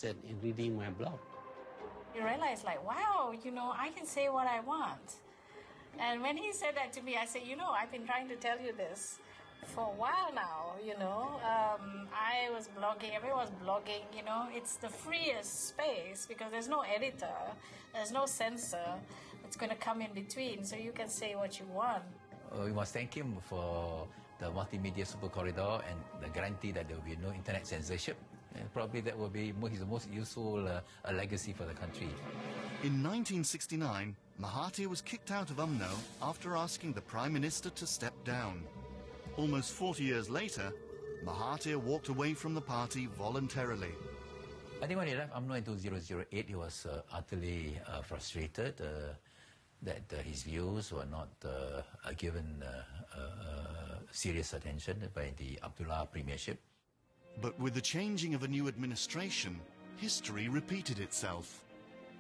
interested in reading my blog. You realize, like, wow, I can say what I want. And when he said that to me, I said, I've been trying to tell you this for a while now, I was blogging, everyone was blogging, it's the freest space because there's no editor, there's no censor that's going to come in between, so you can say what you want. We must thank him for the multimedia super corridor and the guarantee that there will be no internet censorship. And probably that will be his most useful legacy for the country. In 1969, Mahathir was kicked out of UMNO after asking the Prime Minister to step down. Almost 40 years later, Mahathir walked away from the party voluntarily. I think when he left UMNO in 2008, he was utterly frustrated that his views were not given serious attention by the Abdullah premiership. But with the changing of a new administration, history repeated itself.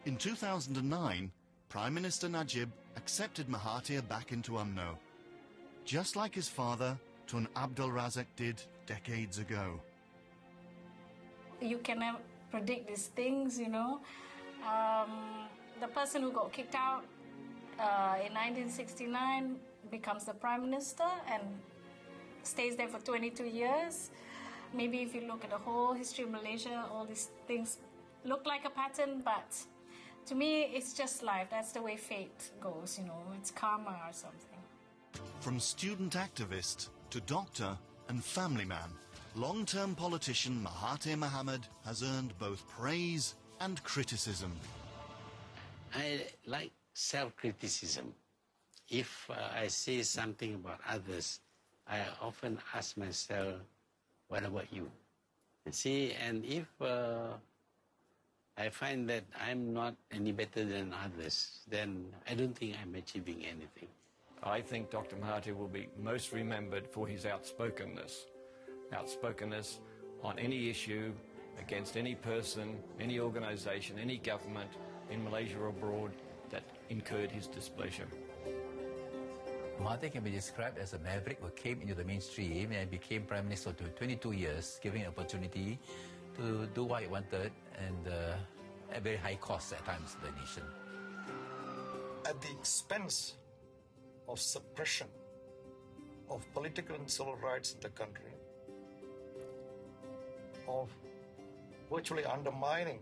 In 2009, Prime Minister Najib accepted Mahathir back into UMNO, just like his father, Tun Abdul Razak, did decades ago. You cannot predict these things, The person who got kicked out in 1969 becomes the Prime Minister and stays there for 22 years. Maybe if you look at the whole history of Malaysia, all these things look like a pattern, but to me, it's just life. That's the way fate goes, It's karma or something. From student activist to doctor and family man, long-term politician Mahathir Mohamad has earned both praise and criticism. I like self-criticism. If I say something about others, I often ask myself, what about you? And if I find that I'm not any better than others, then I don't think I'm achieving anything. I think Dr. Mahathir will be most remembered for his outspokenness. Outspokenness on any issue, against any person, any organisation, any government in Malaysia or abroad that incurred his displeasure. Mahathir can be described as a maverick who came into the mainstream and became Prime Minister for 22 years, giving an opportunity to do what he wanted and at very high cost at times to the nation. At the expense of suppression of political and civil rights in the country, of virtually undermining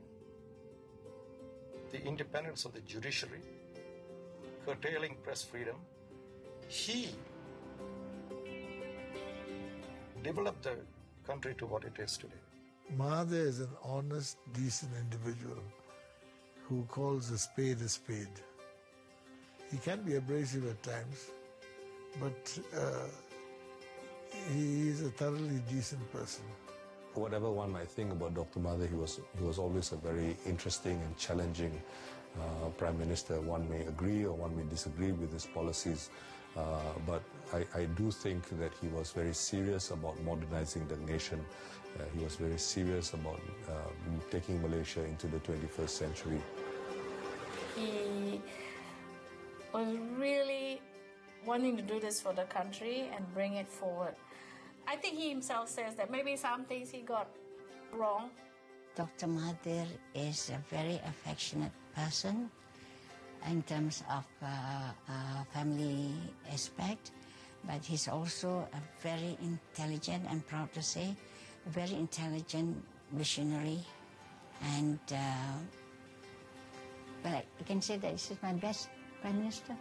the independence of the judiciary, curtailing press freedom, he developed the country to what it is today. Mahathir is an honest, decent individual who calls a spade a spade. He can be abrasive at times, but he is a thoroughly decent person. Whatever one might think about Dr. Mahathir, he was always a very interesting and challenging Prime Minister. One may agree or one may disagree with his policies, but I do think that he was very serious about modernizing the nation. He was very serious about taking Malaysia into the 21st century. He was really wanting to do this for the country and bring it forward. I think he himself says that maybe some things he got wrong. Dr. Mahathir is a very affectionate person in terms of family aspect, but he's also a very intelligent, I'm proud to say, a very intelligent visionary, and but I can say that this is my best Prime Minister.